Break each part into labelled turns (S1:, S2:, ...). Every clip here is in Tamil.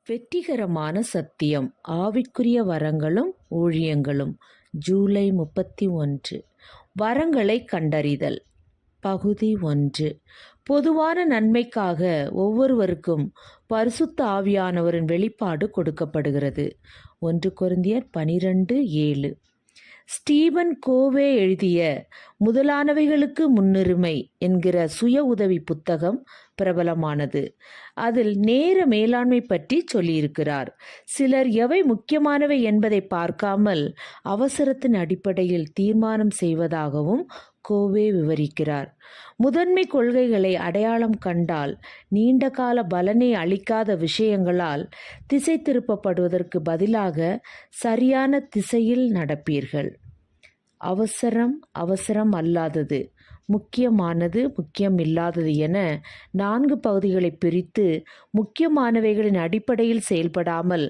S1: வெற்றிகரமான சத்தியம் ஆவிக்குரிய வரங்களும் ஊழியங்களும். ஜூலை 31. வரங்களை கண்டறிதல். பகுதி 1. பொதுவான நன்மைக்காக ஒவ்வொருவருக்கும் பரிசுத்த ஆவியானவரின் வெளிப்பாடு கொடுக்கப்படுகிறது. 1 கொரிந்தியர் 12:7. ஸ்டீபன் கோவே எழுதிய முதலானவைகளுக்கு முன்னுரிமை என்கிற சுய உதவி புத்தகம் பிரபலமானது. அதில் நேர மேலாண்மை பற்றி சொல்லியிருக்கிறார். சிலர் எவை முக்கியமானவை என்பதை பார்க்காமல் அவசரத்தின் அடிப்படையில் தீர்மானம் செய்வதாகவும் கோவே விவரிக்கிறார். முதன்மை கொள்கைகளை அடையாளம் கண்டால் நீண்டகால பலனை அளிக்காத விஷயங்களால் திசை திருப்பப்படுவதற்கு பதிலாக சரியான திசையில் நடப்பீர்கள். அவசரம் அல்லாதது, முக்கியமானது, முக்கியமில்லாதது என 4 பகுதிகளை பிரித்து முக்கியமானவைகளின் அடிப்படையில் செயல்படாமல்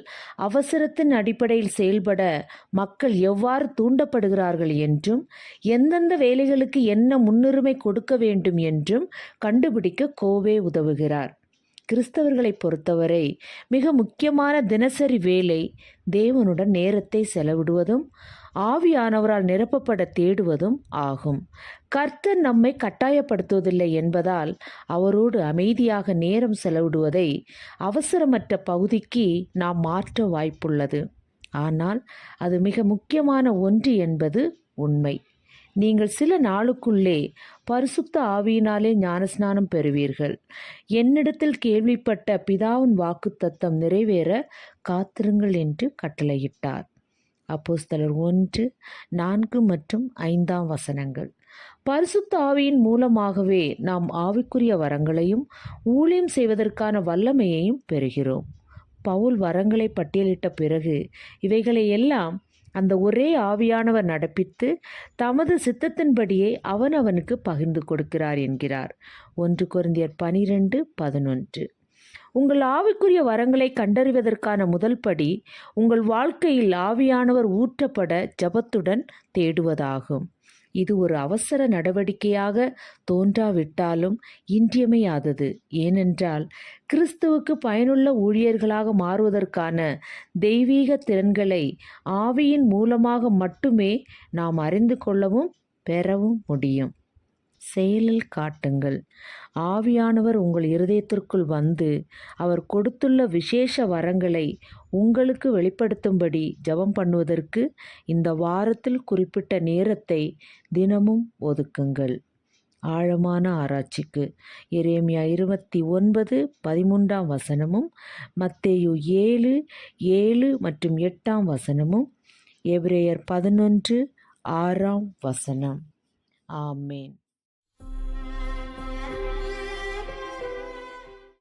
S1: அவசரத்தின் அடிப்படையில் செயல்பட மக்கள் எவ்வாறு தூண்டப்படுகிறார்கள் என்றும் எந்தெந்த வேலைகளுக்கு என்ன முன்னுரிமை கொடுக்க வேண்டும் என்றும் கண்டுபிடிக்க கோவே உதவுகிறார். கிறிஸ்தவர்களை பொறுத்தவரை மிக முக்கியமான தினசரி வேலை தேவனுடன் நேரத்தை செலவிடுவதும் ஆவியானவரால் நிரப்பப்பட தேடுவதும் ஆகும். கர்த்தர் நம்மை கட்டாயப்படுத்துவதில்லை என்பதால் அவரோடு அமைதியாக நேரம் செலவிடுவதை அவசரமற்ற பகுதிக்கு நாம் மாற்ற வாய்ப்புள்ளது. ஆனால் அது மிக முக்கியமான ஒன்று என்பது உண்மை. நீங்கள் சில நாளுக்குள்ளே பரிசுத்த ஆவியினாலே ஞானஸ்நானம் பெறுவீர்கள். என்னிடத்தில் கேள்விப்பட்ட பிதாவின் வாக்குத்தத்தம் நிறைவேற காத்திருங்கள் என்று கட்டளையிட்டார். அப்போஸ்தலர் 1:4 மற்றும் 5 பரிசுத்த ஆவியின் மூலமாகவே நாம் ஆவிக்குரிய வரங்களையும் ஊழியம் செய்வதற்கான வல்லமையையும் பெறுகிறோம். பவுல் வரங்களை பட்டியலிட்ட பிறகு இவைகளை எல்லாம் அந்த ஒரே ஆவியானவர் நடப்பித்து தமது சித்தத்தின்படியே அவனவனுக்கு பகிர்ந்து கொடுக்கிறார் என்கிறார். 1 கொரிந்தியர் 12:11. உங்கள் ஆவிக்குரிய வரங்களை கண்டறிவதற்கான முதல் படி உங்கள் வாழ்க்கையில் ஆவியானவர் ஊற்றப்பட ஜபத்துடன் தேடுவதாகும். இது ஒரு அவசர நடவடிக்கையாக தோன்றாவிட்டாலும் இன்றியமையாதது. ஏனென்றால் கிறிஸ்துவுக்கு பயனுள்ள ஊழியர்களாக மாறுவதற்கான தெய்வீக திறன்களை ஆவியின் மூலமாக மட்டுமே நாம் அறிந்து கொள்ளவும் பெறவும் முடியும். செயலில் காட்டுங்கள். ஆவியானவர் உங்கள் இருதயத்திற்குள் வந்து அவர் கொடுத்துள்ள விசேஷ வரங்களை உங்களுக்கு வெளிப்படுத்தும்படி ஜெபம் பண்ணுவதற்கு இந்த வாரத்தில் குறிப்பிட்ட நேரத்தை தினமும் ஒதுக்குங்கள். ஆழமான ஆராய்ச்சிக்கு எரேமியா 29:13 மத்தேயு 7:7 மற்றும் 8 எபிரேயர் 11:6. ஆமென்.